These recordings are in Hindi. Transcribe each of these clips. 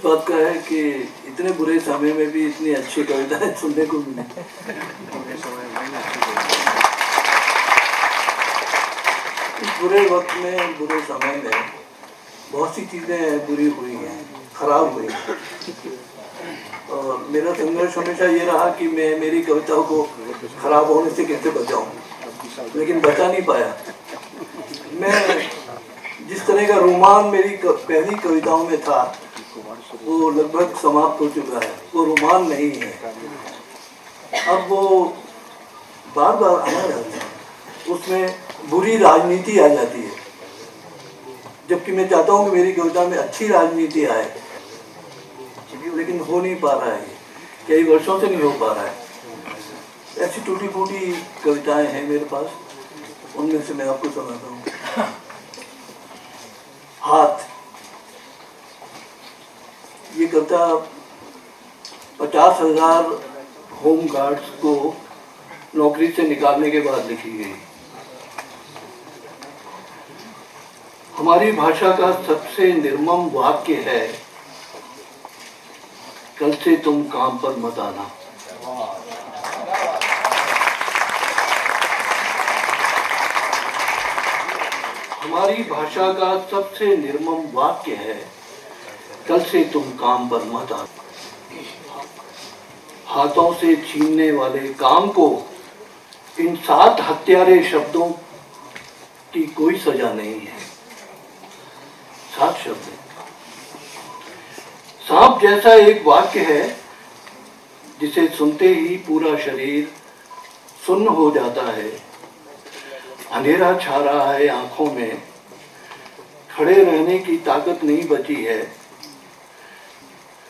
बात का है कि इतने बुरे समय में भी इतनी अच्छी कविताएं सुनने को मिली। इस बुरे वक्त में, बुरे समय में बहुत सी चीज़ें बुरी हुई हैं, खराब हुई हैं। और मेरा संघर्ष हमेशा ये रहा कि मैं मेरी कविताओं को खराब होने से कैसे बचाऊं, लेकिन बचा नहीं पाया। मैं जिस तरह का रोमान मेरी पहली कविताओं में था वो लगभग समाप्त हो चुका है। वो रोमान नहीं है, अब वो बार बार आना जाता है, उसमें बुरी राजनीति आ जाती है, जबकि मैं चाहता हूँ कि मेरी कविता में अच्छी राजनीति आए, लेकिन हो नहीं पा रहा है। कई वर्षों से नहीं हो पा रहा है। ऐसी टूटी फूटी कविताएं हैं मेरे पास, उनमें से मैं आपको सुनाता हूँ। हाथ, ये कविता 50,000 होम गार्ड्स को नौकरी से निकालने के बाद लिखी गई। हमारी भाषा का सबसे निर्मम वाक्य है, कल से तुम काम पर मत आना। हमारी भाषा का सबसे निर्मम वाक्य है, कल से तुम काम पर मत आना। हाथों से छीनने वाले काम को इन 7 हत्यारे शब्दों की कोई सजा नहीं है। 7 शब्द। सांप जैसा एक वाक्य है जिसे सुनते ही पूरा शरीर सुन्न हो जाता है। अंधेरा छा रहा है आंखों में, खड़े रहने की ताकत नहीं बची है।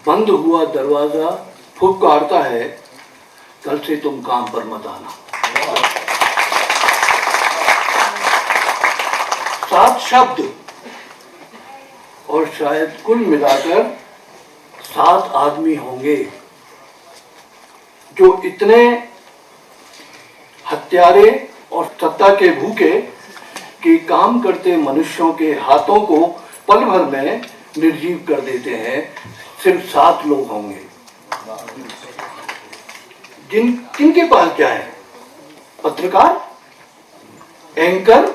बंद हुआ दरवाजा फुफकारता है, कल से तुम काम पर मत आना। 7 शब्द और शायद कुल मिलाकर 7 आदमी होंगे जो इतने हत्यारे और सत्ता के भूखे कि काम करते मनुष्यों के हाथों को पल भर में निर्जीव कर देते हैं। सिर्फ 7 लोग होंगे। किनके पास क्या है? पत्रकार, एंकर,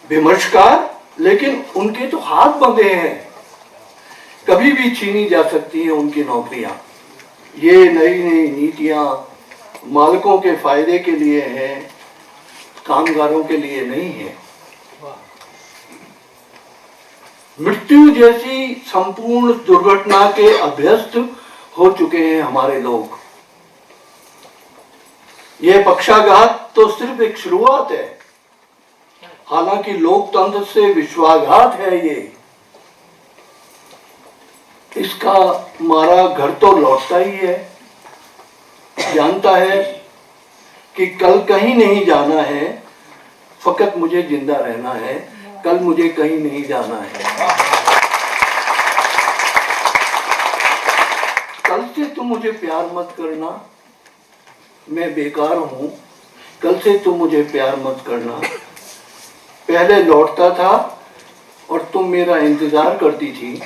विमर्शकार, लेकिन उनके तो हाथ बंधे हैं। कभी भी छीनी जा सकती हैं उनकी नौकरियां। ये नई नई नीतियां मालिकों के फायदे के लिए हैं, कामगारों के लिए नहीं है। मृत्यु जैसी संपूर्ण दुर्घटना के अभ्यस्त हो चुके हैं हमारे लोग। यह पक्षाघात तो सिर्फ एक शुरुआत है, हालांकि लोकतंत्र से विश्वासघात है ये। इसका मारा घर तो लौटता ही है। जानता है कि कल कहीं नहीं जाना है, फकत मुझे जिंदा रहना है। कल मुझे कहीं नहीं जाना है। कल से तुम मुझे प्यार मत करना, मैं बेकार हूं। कल से तुम मुझे प्यार मत करना। पहले लौटता था और तुम मेरा इंतजार करती थी,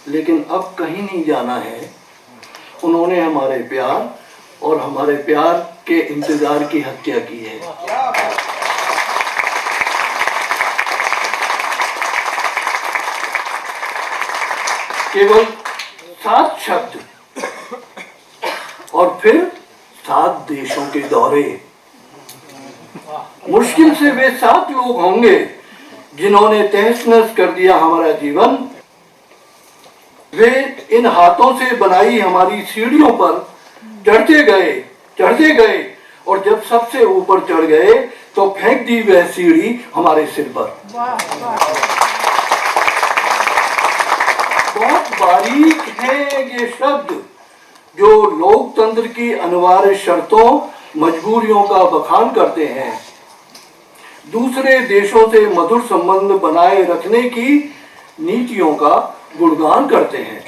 लेकिन अब कहीं नहीं जाना है। उन्होंने हमारे प्यार और हमारे प्यार के इंतजार की हत्या की है। केवल 7 शब्द और फिर 7 देशों के दौरे। मुश्किल से वे 7 लोग होंगे जिन्होंने तहस-नहस कर दिया हमारा जीवन। वे इन हाथों से बनाई हमारी सीढ़ियों पर चढ़ते गए और जब सबसे ऊपर चढ़ गए तो फेंक दी वह सीढ़ी हमारे सिर पर। बहुत बारीक है ये शब्द जो लोकतंत्र की अनिवार्य शर्तों, मजबूरियों का बखान करते हैं। दूसरे देशों से मधुर संबंध बनाए रखने की नीतियों का गुणगान करते हैं।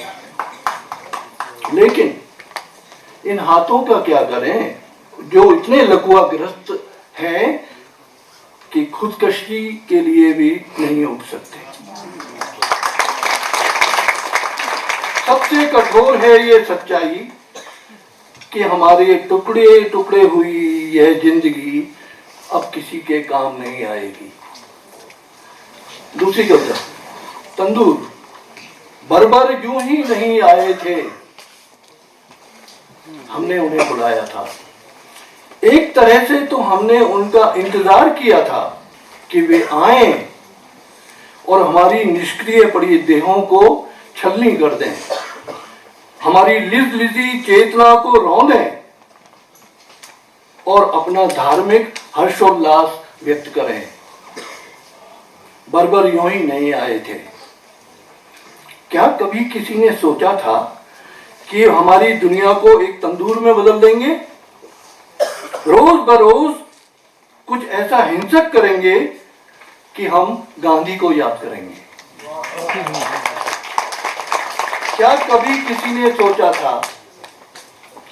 लेकिन इन हाथों का क्या करें जो इतने लकवाग्रस्त हैं कि खुदकशी के लिए भी नहीं उठ सकते। सबसे कठोर है ये सच्चाई कि हमारे टुकड़े टुकड़े हुई यह जिंदगी अब किसी के काम नहीं आएगी। दूसरी कविता, तंदूर। बर्बर यूं ही नहीं आए थे, हमने उन्हें बुलाया था। एक तरह से तो हमने उनका इंतजार किया था कि वे आए और हमारी निष्क्रिय पड़ी देहों को छलनी कर दें, हमारी लिज लिजी चेतना को रौंदें और अपना धार्मिक हर्षोल्लास व्यक्त करें। बर्बर यूं ही नहीं आए थे। क्या कभी किसी ने सोचा था कि हमारी दुनिया को एक तंदूर में बदल देंगे? रोज बरोज कुछ ऐसा हिंसक करेंगे कि हम गांधी को याद करेंगे। क्या कभी किसी ने सोचा था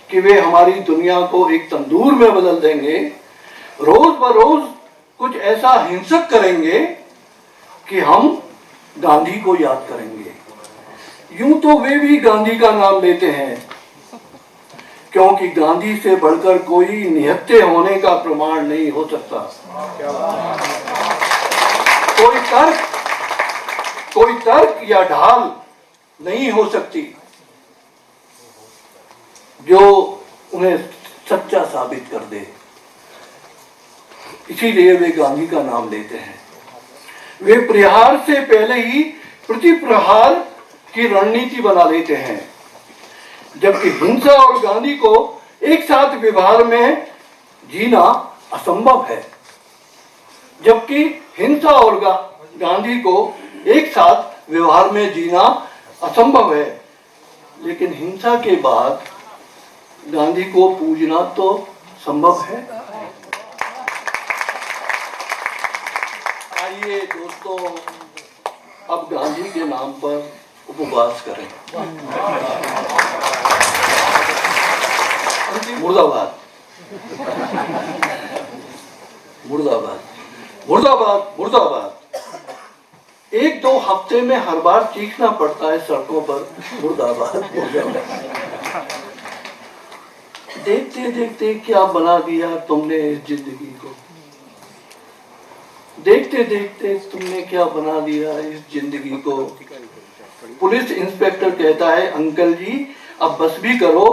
कि वे हमारी दुनिया को एक तंदूर में बदल देंगे? रोज बरोज कुछ ऐसा हिंसक करेंगे कि हम गांधी को याद करेंगे। यूं तो वे भी गांधी का नाम लेते हैं, क्योंकि गांधी से बढ़कर कोई निहत्थे होने का प्रमाण नहीं हो सकता। कोई तर्क या ढाल नहीं हो सकती जो उन्हें सच्चा साबित कर दे। इसीलिए वे गांधी का नाम लेते हैं। वे प्रहार से पहले ही प्रतिप्रहार की रणनीति बना लेते हैं, जबकि हिंसा और गांधी को एक साथ व्यवहार में जीना असंभव है। जबकि हिंसा और गांधी को एक साथ व्यवहार में जीना असंभव है, लेकिन हिंसा के बाद गांधी को पूजना तो संभव है। आइए दोस्तों, अब गांधी के नाम पर उपवास करें। मुर्दाबाद, मुर्दाबाद, मुर्दाबाद, मुर्दाबाद। एक दो हफ्ते में हर बार चीखना पड़ता है सड़कों पर, मुर्दाबाद, मुर्दाबाद। देखते देखते क्या बना दिया तुमने इस जिंदगी को, देखते देखते तुमने क्या बना दिया इस जिंदगी को। पुलिस इंस्पेक्टर कहता है, अंकल जी अब बस भी करो,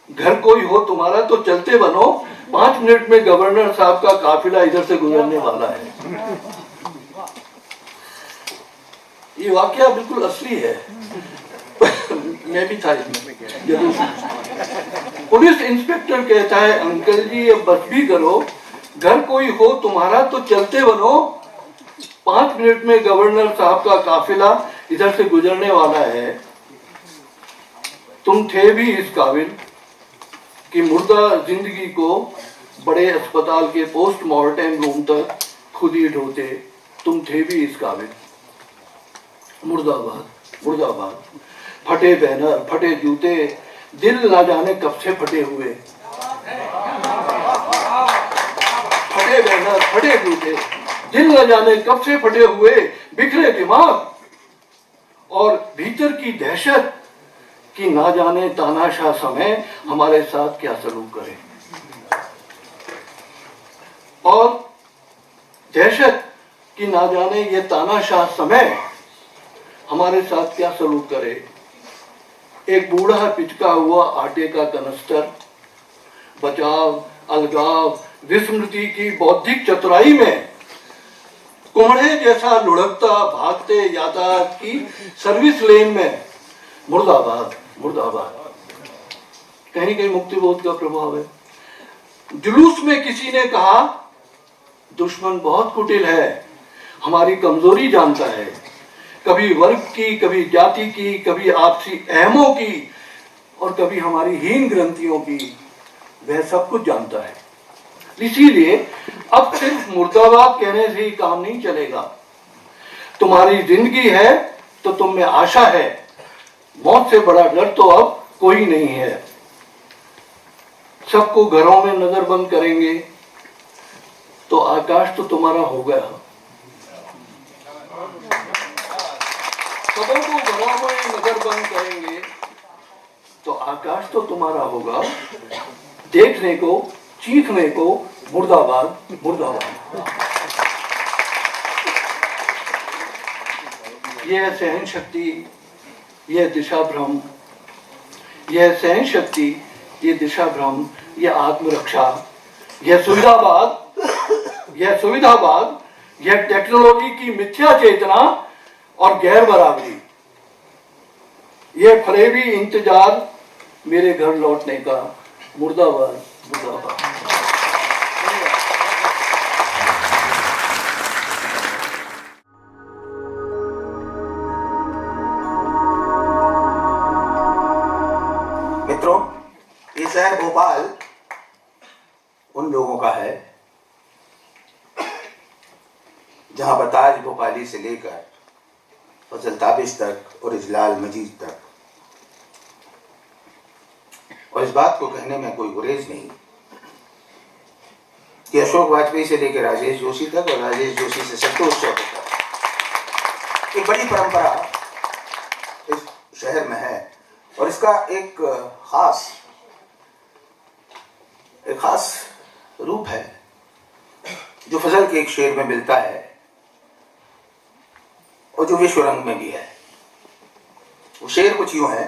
घर कोई हो तुम्हारा तो चलते बनो, 5 मिनट में गवर्नर साहब का काफिला इधर से गुजरने वाला है। ये वाकया बिल्कुल असली है। मैं भी था इसमें। पुलिस इंस्पेक्टर कहता है, अंकल जी अब बस भी करो, घर कोई हो तुम्हारा तो चलते बनो, 5 मिनट में गवर्नर साहब का काफिला इधर से गुजरने वाला है। तुम थे भी इस काबिल कि मुर्दा जिंदगी को बड़े अस्पताल के पोस्टमार्टम रूम तक खुद ही ढोते, तुम थे भी इस काबिल। मुर्दाबाद, मुर्दाबाद। फटे बैनर, फटे जूते, दिल ना जाने कब से फटे हुए। फटे बैनर, फटे जूते, दिल न जाने कब से फटे हुए, बिखरे दिमाग और भीतर की दहशत कि ना जाने तानाशाह समय हमारे साथ क्या सलूक करे। और दहशत कि ना जाने ये तानाशाह समय हमारे साथ क्या सलूक करे। एक बूढ़ा पिचका हुआ आटे का कनस्तर बचाव, अलगाव, विस्मृति की बौद्धिक चतुराई में कोहड़े जैसा लुढ़कता भागते यातायात की सर्विस लेन में। मुर्दाबाद, मुर्दाबाद। कहीं कहीं मुक्तिबोध का प्रभाव है। जुलूस में किसी ने कहा, दुश्मन बहुत कुटिल है, हमारी कमजोरी जानता है, कभी वर्ग की, कभी जाति की, कभी आपसी अहमों की और कभी हमारी हीन ग्रंथियों की, वह सब कुछ जानता है। इसीलिए अब सिर्फ मुर्दाबाद कहने से ही काम नहीं चलेगा। तुम्हारी जिंदगी है तो तुम में आशा है, मौत से बड़ा डर तो अब कोई नहीं है। सबको घरों में नजर बंद करेंगे तो आकाश तो तुम्हारा हो गया। सबों को घरों में नजर अगर बंद करेंगे तो आकाश तो तुम्हारा होगा, देखने को, चीखने को मुर्दाबाद मुर्दाबाद। यह सहन शक्ति, यह दिशा भ्रम, यह सहन शक्ति, यह दिशा भ्रम, यह आत्मरक्षा, यह सुविधावाद, यह टेक्नोलॉजी की मिथ्या चेतना और गैर बराबरी, यह फरेबी इंतजार मेरे घर लौटने का मुर्दाबाद मुर्दाबाद। मित्रों, ये शहर भोपाल उन लोगों का है जहां पर ताज भोपाली से लेकर फजल ताबिश तक और इजलाल मजीद तक, और इस बात को कहने में कोई गुरेज नहीं कि अशोक वाजपेयी से लेकर राजेश जोशी तक और राजेश जोशी से संतोष चौधरी तक एक बड़ी परंपरा इस शहर में है। और इसका एक खास रूप है जो फजल के एक शेर में मिलता है और जो विश्व रंग में भी है। वो शेर कुछ यूं है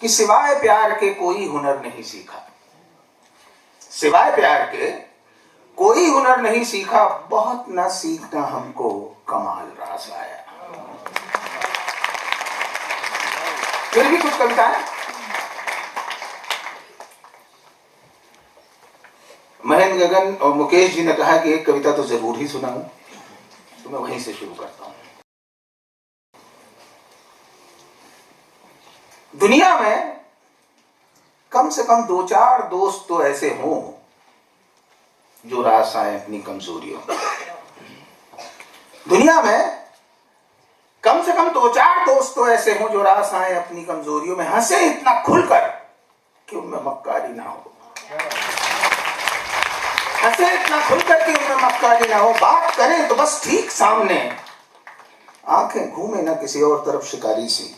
कि सिवाय प्यार के कोई हुनर नहीं सीखा, सिवाय प्यार के कोई हुनर नहीं सीखा, बहुत ना सीखना हमको कमाल रास आया। फिर भी कुछ कविताएं महेंद्र गगन और मुकेश जी ने कहा कि एक कविता तो जरूर ही सुनाऊं, तो मैं वहीं से शुरू करता हूं। दुनिया में कम से कम 2-4 दोस्त तो ऐसे हों जो रास आए अपनी कमजोरियों में। दुनिया में कम से कम 2-4 दोस्त तो ऐसे हों जो रास आए अपनी कमजोरियों में, हंसे इतना खुलकर कि उनमें मक्कारी ना हो, हंसे इतना खुलकर कि उनमें मक्कारी ना हो, बात करें तो बस ठीक सामने, आंखें घूमे ना किसी और तरफ शिकारी सी,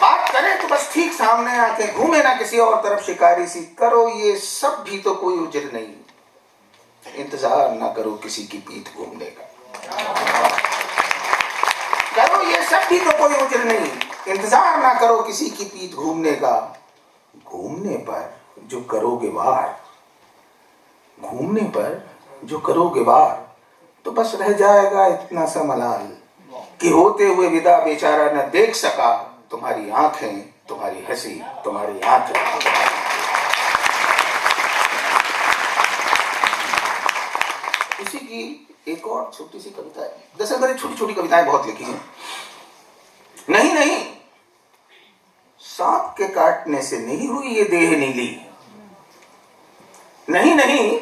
बात करें तो बस ठीक सामने, आंखें घूमे ना किसी और तरफ शिकारी सी, करो ये सब भी तो कोई उजर नहीं, इंतजार ना करो किसी की पीठ घूमने का, करो ये सब भी तो कोई उजर नहीं, इंतजार ना करो किसी की पीठ घूमने का, घूमने पर जो करोगे वार, घूमने पर जो करोगे वार, तो बस रह जाएगा इतना सा मलाल कि होते हुए विदा बेचारा न देख सका, तुम्हारी आंखें, तुम्हारी हंसी, तुम्हारी आंखें। इसी की एक और छोटी सी कविता है। दरअसल मैंने छोटी छोटी कविताएं बहुत लिखी हैं। नहीं नहीं, सांप के काटने से नहीं हुई ये देह नीली, नहीं नहीं,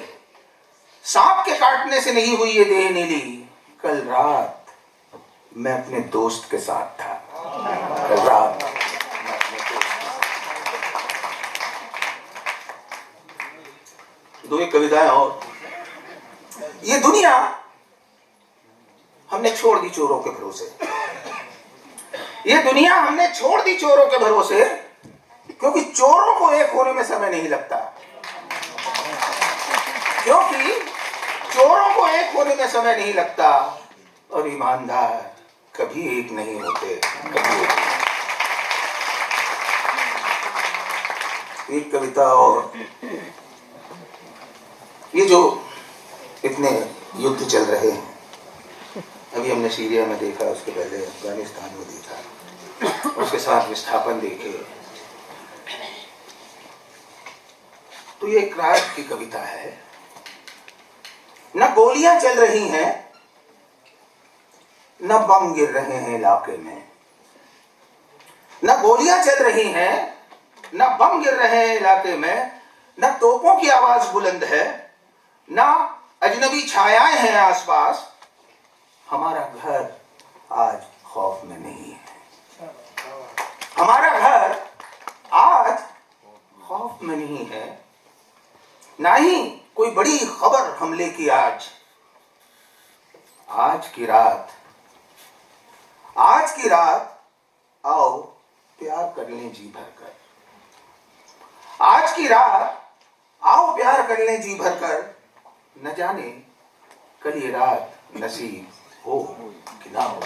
सांप के काटने से नहीं हुई ये देह नीली, कल रात मैं अपने दोस्त के साथ था, कल रात मैं अपने दोस्त। दो एक कविताएं और। ये दुनिया हमने छोड़ दी चोरों के भरोसे, ये दुनिया हमने छोड़ दी चोरों के भरोसे, क्योंकि चोरों को एक होने में समय नहीं लगता, क्योंकि चोरों को एक होने में समय नहीं लगता, और ईमानदार कभी एक नहीं होते, कभी एक कविता और। ये जो इतने युद्ध चल रहे हैं, अभी हमने सीरिया में देखा, उसके पहले अफगानिस्तान में देखा, उसके साथ विस्थापन देखे, तो ये एक रात की कविता है। न गोलियां चल रही हैं, न बम गिर रहे हैं इलाके में, न गोलियां चल रही हैं, न बम गिर रहे हैं इलाके में, न तोपों की आवाज बुलंद है, न अजनबी छायाएं हैं आसपास, हमारा घर आज खौफ में नहीं है, हमारा घर आज खौफ में नहीं है, ना ही कोई बड़ी खबर हमले की आज की रात आज की रात आओ प्यार कर लें जी भरकर, आज की रात आओ प्यार कर लें जी भरकर, न जाने कल ये रात नसीब हो कि ना हो।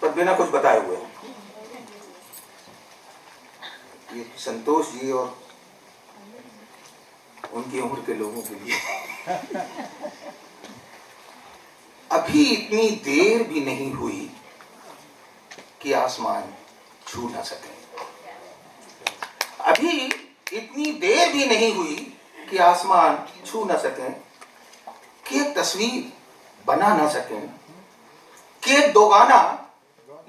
पर बिना कुछ बताए हुए ये संतोष जी और उनकी उम्र के लोगों के लिए अभी इतनी देर भी नहीं हुई कि आसमान छू ना सके, अभी इतनी देर भी नहीं हुई कि आसमान छू ना सके, कि एक तस्वीर बना ना सकें, कि एक दो गाना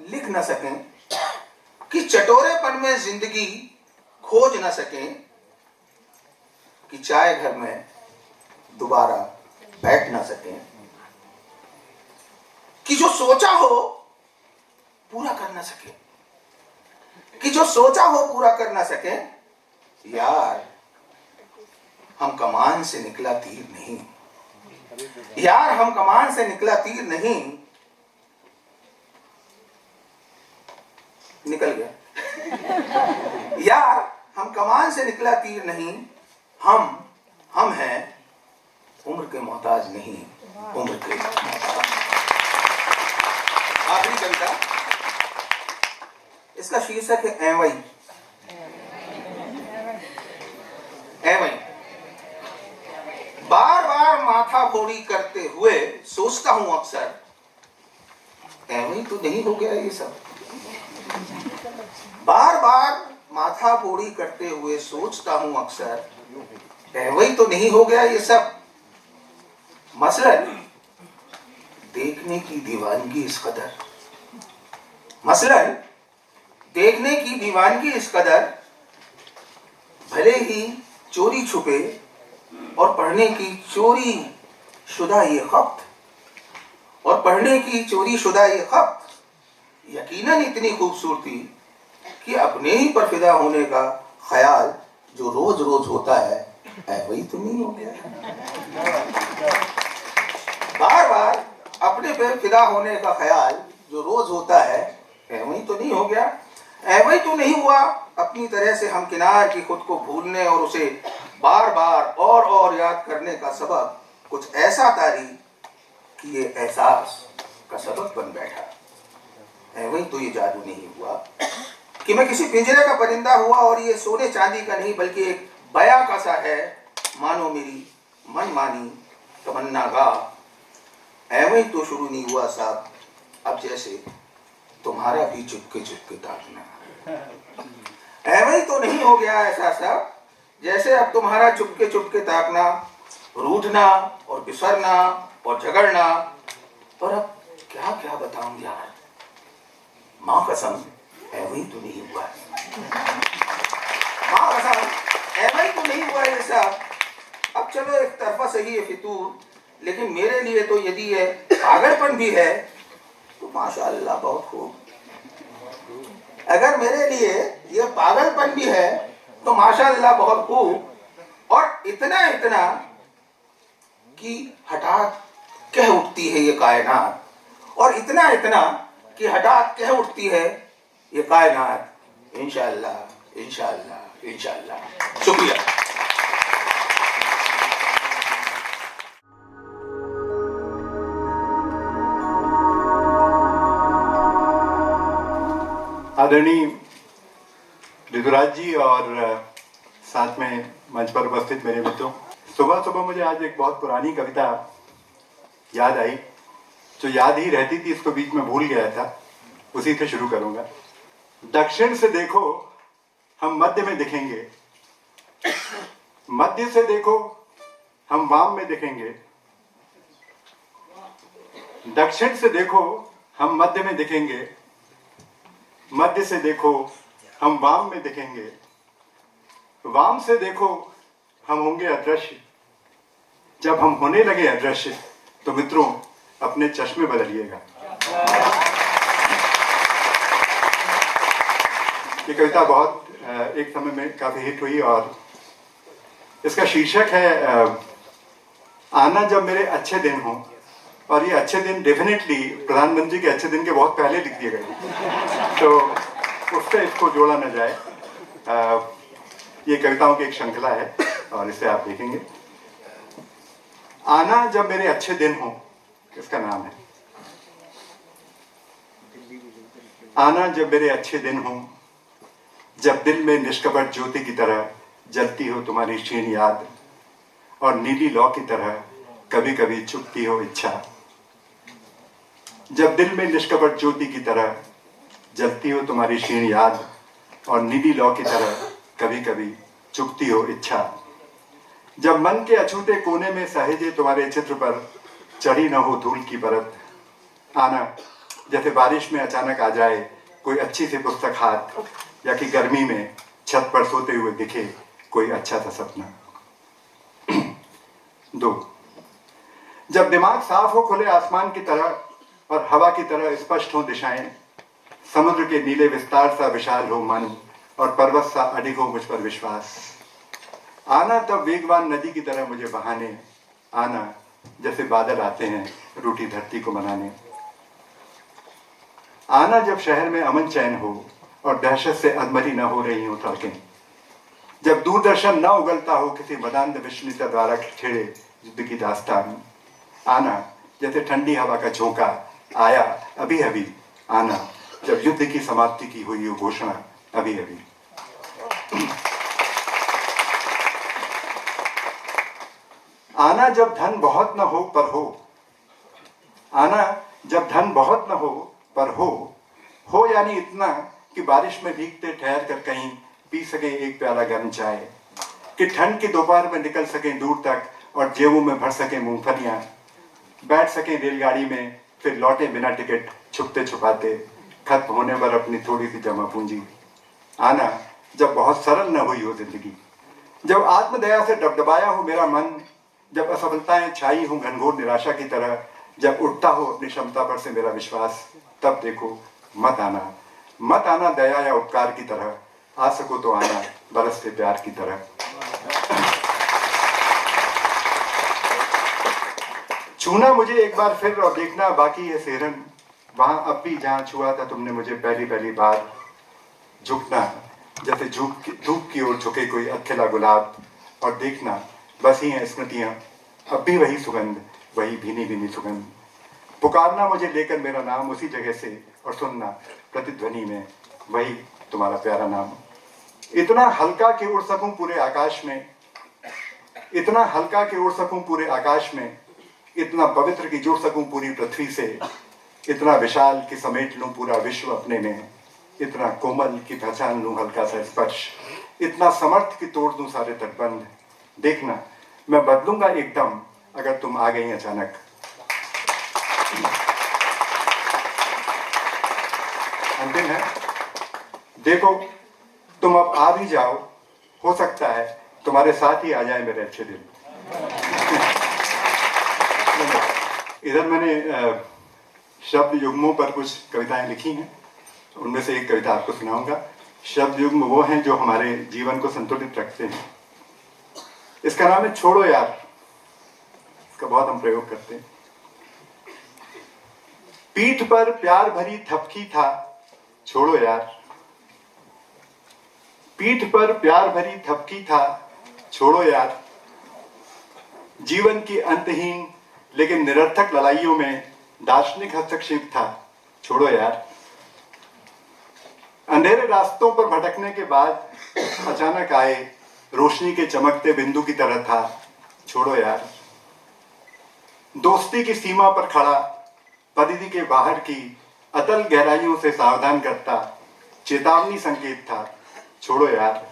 लिख ना सकें, कि चटोरेपन में जिंदगी खोज ना सकें, कि चाय घर में दोबारा बैठ ना सकें, कि जो सोचा हो पूरा कर ना सके, कि जो सोचा हो पूरा कर ना सके। यार हम कमान से निकला तीर नहीं, यार हम कमान से निकला तीर नहीं, निकल गया यार हम कमान से निकला तीर नहीं, हम हैं उम्र के मोहताज नहीं, उम्र के मोहताज। आखिरी कविता, इसका शीर्षक है एवं एवं। बार बार माथा फोड़ी करते हुए सोचता हूं अक्सर, एवं तो नहीं हो गया ये सब। बार बार माथा फोड़ी करते हुए सोचता हूं अक्सर, एवं तो नहीं हो गया ये सब। मसलन देखने की दीवानगी इस कदर, मसलन देखने की दीवानगी इस कदर, भले ही चोरी छुपे और पढ़ने की चोरी शुदा ये खत, और पढ़ने की चोरी शुदा ये खत यकीनन इतनी खूबसूरती कि अपने ही पर फिदा होने का ख्याल जो रोज रोज होता है, वही तो नहीं हो गया। बार बार अपने पे फिदा होने का ख्याल जो रोज होता है, वही तो नहीं हो गया। वही तो नहीं हुआ अपनी तरह से हम किनार की खुद को भूलने और उसे बार बार और याद करने का सबब कुछ ऐसा तारी कि ये एहसास का सबब बन बैठा। वही तो ये जादू नहीं हुआ कि मैं किसी पिंजरे का परिंदा हुआ और ये सोने चांदी का नहीं बल्कि एक बया का सा है, मानो मेरी मनमानी तमन्ना गा। वही तो शुरू नहीं हुआ साहब अब जैसे तुम्हारा भी चुपके चुपके ताकना, वही तो नहीं हो गया ऐसा सब जैसे अब तुम्हारा चुपके चुपके ताकना, रूठना और बिसरना और झगड़ना। और अब क्या क्या बताऊं यार, माँ कसम वही तो नहीं हुआ, माँ कसम वही तो नहीं हुआ ये सब। अब चलो एक तरफा सही है फितूर, लेकिन मेरे लिए तो यदि ये पागलपन भी है तो माशाअल्लाह बहुत खूब। अगर मेरे लिए ये पागलपन भी है तो माशाअल्लाह बहुत खूब। और इतना इतना कि हठात कह उठती है ये कायनात, और इतना इतना कि हठात कह उठती है ये कायनात, इंशाअल्लाह इंशाअल्लाह इंशाअल्लाह। शुक्रिया। आदरणीय ऋतुराज जी और साथ में मंच पर उपस्थित मेरे मित्रों, सुबह सुबह मुझे आज एक बहुत पुरानी कविता याद आई, जो याद ही रहती थी, इसको बीच में भूल गया था, उसी से शुरू करूंगा। दक्षिण से देखो हम मध्य में दिखेंगे, मध्य से देखो हम वाम में दिखेंगे, दक्षिण से देखो हम मध्य में दिखेंगे, मध्य से देखो हम वाम में दिखेंगे, वाम से देखो हम होंगे अदृश्य। जब हम होने लगे अदृश्य तो मित्रों अपने चश्मे बदलिएगा। ये कविता बहुत एक समय में काफी हिट हुई और इसका शीर्षक है आना जब मेरे अच्छे दिन हो और ये अच्छे दिन डेफिनेटली प्रधानमंत्री के अच्छे दिन के बहुत पहले लिख दिए गए, तो उससे इसको जोड़ा न जाए। ये कविताओं की एक श्रृंखला है और इसे आप देखेंगे। आना जब मेरे अच्छे दिन हो, इसका नाम है। आना जब मेरे अच्छे दिन हो, जब दिल में निष्कपट ज्योति की तरह जलती हो तुम्हारी क्षीण याद, और नीली लौ की तरह कभी कभी चुभती हो इच्छा। जब दिल में निष्कपट ज्योति की तरह जलती हो तुम्हारी क्षीण याद, और नीली लौ की तरह कभी कभी चुभती हो इच्छा। जब मन के अछूते कोने में सहेजे तुम्हारे चित्र पर चढ़ी न हो धूल की परत। आना जैसे बारिश में अचानक आ जाए कोई अच्छी सी पुस्तक हाथ, या कि गर्मी में छत पर सोते हुए दिखे कोई अच्छा सा सपना। 2, जब दिमाग साफ हो खुले आसमान की तरह और हवा की तरह स्पष्ट हो दिशाएं, समुद्र के नीले विस्तार सा विशाल हो मन, और पर्वत सा अडिग हो मुझ पर विश्वास। आना तब वेगवान नदी की तरह मुझे बहाने, आना जैसे बादल आते हैं रूठी धरती को मनाने। आना जब शहर में अमन चैन हो और दहशत से अधमरी न हो रही हो सड़कें, जब दूरदर्शन न उगलता हो किसी मदान्ध विश्वनीता द्वारा छेड़े युद्ध की दास्तान। आना जैसे ठंडी हवा का झोंका आया अभी अभी, आना जब युद्ध की समाप्ति की हुई हो घोषणा अभी अभी। आना जब धन बहुत न हो पर हो, आना जब धन बहुत न हो पर हो यानी इतना कि बारिश में भीगते ठहर कर कहीं पी सके एक प्याला गर्म चाय, कि ठंड की दोपहर में निकल सके दूर तक और जेबों में भर सके मूंगफलियां, बैठ सके रेलगाड़ी में फिर लौटे बिना टिकट छुपते छुपाते, खत्म होने पर अपनी थोड़ी सी जमा पूंजी। आना जब बहुत सरल न हुई हो जिंदगी, जब आत्मदया से डबडबाया हो मेरा मन, जब असफलताएं छाई हो घनघोर निराशा की तरह, जब उठता हो अपनी क्षमता पर से मेरा विश्वास, तब देखो मत आना दया या उपकार की तरह, आ सको तो आना बरसते प्यार की तरह। छूना मुझे एक बार फिर और देखना बाकी है सेहरन, वहां अब भी जहां छुआ था तुमने मुझे पहली बार। झुकना जैसे धूप की ओर झुके कोई अकेला गुलाब, और देखना बस ही हैं स्मृतियां, अब भी वही सुगंध, वही भीनी भीनी सुगंध। पुकारना मुझे लेकर मेरा नाम उसी जगह से, और सुनना प्रतिध्वनि में वही तुम्हारा प्यारा नाम। इतना हल्का कि उड़ सकूं पूरे आकाश में, इतना हल्का कि उड़ सकूं पूरे आकाश में, इतना पवित्र कि जुड़ सकूं पूरी पृथ्वी से, इतना विशाल कि समेट लूं पूरा विश्व अपने में, इतना कोमल कि पहचान लूं हल्का सा स्पर्श, इतना समर्थ कि तोड़ दूं सारे तटबंध। देखना मैं बदलूंगा एकदम अगर तुम आ गई अचानक। अंतिम है, देखो तुम अब आ भी जाओ, हो सकता है तुम्हारे साथ ही आ जाए मेरे अच्छे दिन। इधर मैंने शब्द युग्मों पर कुछ कविताएं लिखी हैं, उनमें से एक कविता आपको सुनाऊंगा। शब्द युग्म वो हैं जो हमारे जीवन को संतुलित रखते हैं। इसका नाम है छोड़ो यार, इसका बहुत हम प्रयोग करते हैं। पीठ पर प्यार भरी थपकी था, छोड़ो यार। पीठ पर प्यार भरी थपकी था, छोड़ो यार। जीवन की अंतहीन लेकिन निरर्थक लड़ाइयों में दार्शनिक हस्तक्षेप था, छोड़ो यार। अंधेरे रास्तों पर भटकने के बाद अचानक आए रोशनी के चमकते बिंदु की तरह था, छोड़ो यार। दोस्ती की सीमा पर खड़ा परिधि के बाहर की अतल गहराइयों से सावधान करता चेतावनी संकेत था, छोड़ो यार।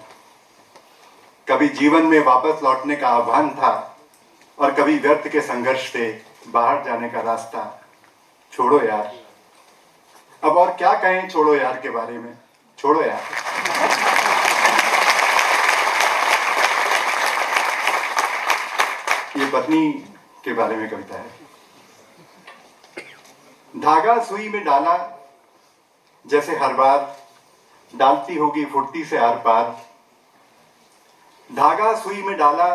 कभी जीवन में वापस लौटने का आह्वान था और कभी व्यर्थ के संघर्ष से बाहर जाने का रास्ता, छोड़ो यार। अब और क्या कहें छोड़ो यार के बारे में, छोड़ो यार। ये पत्नी के बारे में कविता है। धागा सुई में डाला जैसे हर बार डालती होगी फुर्ती से आर पार। धागा सुई में डाला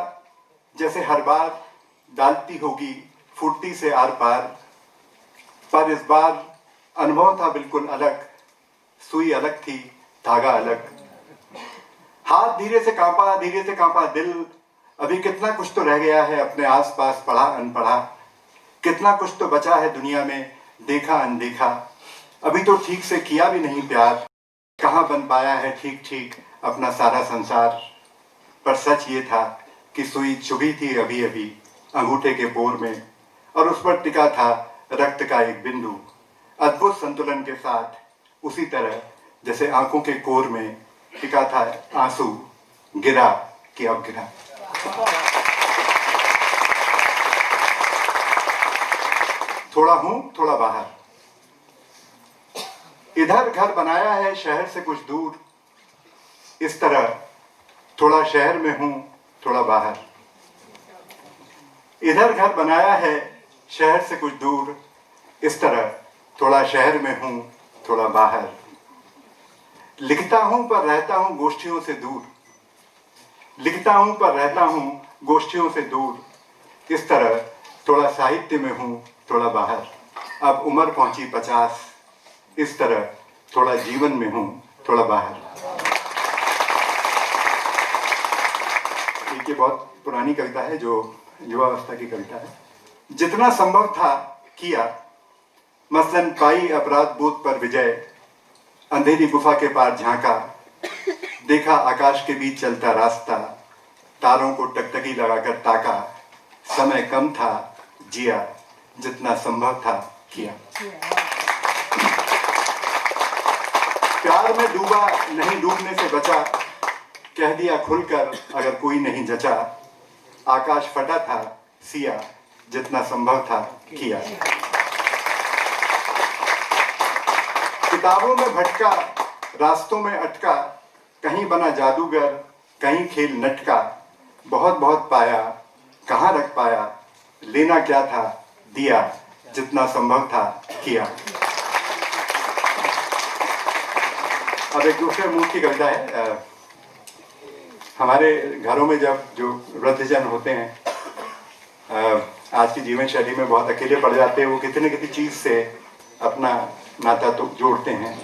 जैसे हर बार डालती होगी फुर्ती से आर पार। पर इस बार अनुभव था बिल्कुल अलग। सुई अलग थी, धागा अलग। हाथ धीरे से कांपा दिल। अभी कितना कुछ तो रह गया है अपने आसपास पढ़ा अनपढ़ा। कितना कुछ तो बचा है दुनिया में देखा अनदेखा। अभी तो ठीक से किया भी नहीं प्यार। कहाँ बन पाया है ठीक ठीक अपना सारा संसार। पर सच ये था कि सुई चुभी थी अभी अभी अंगूठे के पोर में, और उस पर टिका था रक्त का एक बिंदु, अद्भुत संतुलन के साथ, उसी तरह जैसे आंखों के कोर में टिका था आंसू। गिरा कि अब गिरा। थोड़ा हूं थोड़ा बाहर। इधर घर बनाया है शहर से कुछ दूर। इस तरह थोड़ा शहर में हूं थोड़ा बाहर। इधर घर बनाया है शहर से कुछ दूर। इस तरह थोड़ा शहर में हूं थोड़ा बाहर। लिखता हूं पर रहता हूं गोष्ठियों से दूर। लिखता हूं पर रहता हूं गोष्ठियों से दूर। इस तरह थोड़ा साहित्य में हूं थोड़ा बाहर। अब उम्र पहुंची 50। इस तरह थोड़ा जीवन में हूं थोड़ा बाहर। ये बहुत पुरानी कविता है जो युवावस्था की कविता है। जितना संभव था किया, मसलन पाई अपराध बोध पर विजय। अंधेरी गुफा के पार झांका, देखा आकाश के बीच चलता रास्ता। तारों को टकटकी लगाकर ताका। समय कम था जिया, जितना संभव था किया। प्यार में डूबा नहीं डूबने से बचा। कह दिया खुलकर अगर कोई नहीं जचा। आकाश फटा था सिया, जितना संभव था किया। किताबों में भटका, रास्तों में अटका। कहीं बना जादूगर, कहीं खेल नटका। बहुत बहुत पाया, कहाँ रख पाया। लेना क्या था दिया, जितना संभव था किया। अब एक दूसरे मूड की कविता है। हमारे घरों में जब जो वृद्धजन होते हैं, आज की जीवन शैली में बहुत अकेले पड़ जाते हैं। वो किसी न किसी चीज़ से अपना नाता तो जोड़ते हैं।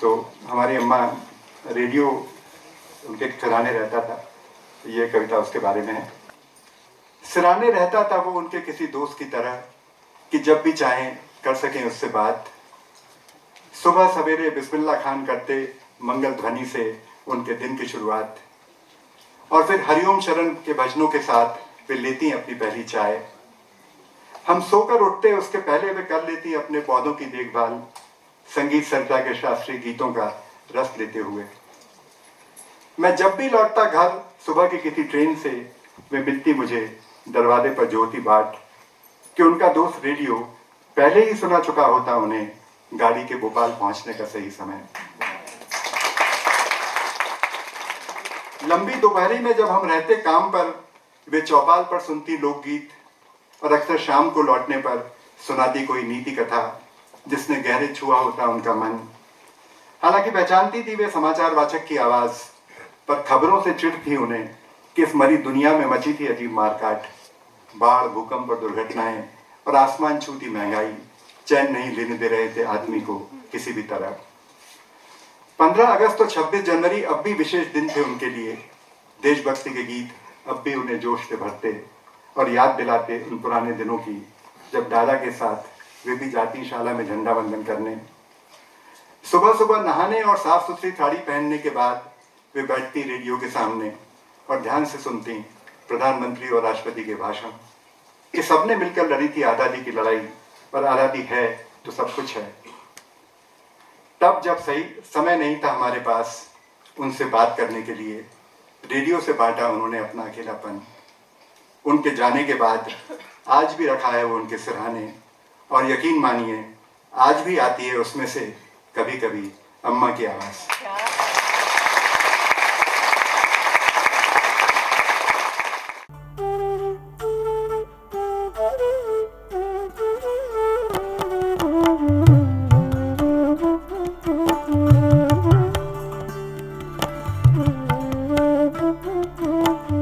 तो हमारी अम्मा रेडियो उनके सिराने रहता था। ये कविता उसके बारे में है। सिराने रहता था वो उनके किसी दोस्त की तरह, कि जब भी चाहें कर सकें उससे बात। सुबह सवेरे बिस्मिल्लाह खान करते मंगल ध्वनि से उनके दिन की शुरुआत। और फिर हरिओम शरण के भजनों के साथ वे लेती अपनी पहली चाय। हम सोकर उठते उसके पहले वे कर लेती अपने पौधों की देखभाल, संगीत सरिता के शास्त्रीय गीतों का रस लेते हुए। मैं जब भी लौटता घर सुबह की किसी ट्रेन से, वे मिलती मुझे दरवाजे पर जोती बाट, कि उनका दोस्त रेडियो पहले ही सुना चुका होता उन्हें गाड़ी के भोपाल पहुंचने का सही समय। लंबी दोपहरी में जब हम रहते काम पर, वे चौपाल पर सुनती लोकगीत, और अक्सर शाम को लौटने पर सुनाती कोई नीति कथा जिसने गहरे छुआ होता उनका मन। हालांकि पहचानती थी वे समाचार वाचक की आवाज, पर खबरों से चिढ़ थी उन्हें कि इस मरी दुनिया में मची थी अजीब मारकाट। बाढ़, भूकंप और दुर्घटनाएं और आसमान छूती महंगाई चैन नहीं लेने दे रहे थे आदमी को किसी भी तरह। 15 अगस्त और 26 जनवरी अब भी विशेष दिन थे उनके लिए। देशभक्ति के गीत अब भी उन्हें जोश से भरते और याद दिलाते उन पुराने दिनों की, जब दादा के साथ वे भी जाती शाला में झंडा वंदन करने। सुबह सुबह नहाने और साफ सुथरी साड़ी पहनने के बाद वे बैठती रेडियो के सामने और ध्यान से सुनती प्रधानमंत्री और राष्ट्रपति के भाषण, कि सबने मिलकर लड़ी थी आज़ादी की लड़ाई, पर आज़ादी है तो सब कुछ है। तब जब सही समय नहीं था हमारे पास उनसे बात करने के लिए, रेडियो से बांटा उन्होंने अपना अकेलापन। उनके जाने के बाद आज भी रखा है वो उनके सिरहाने, और यकीन मानिए आज भी आती है उसमें से कभी कभी अम्मा की आवाज़।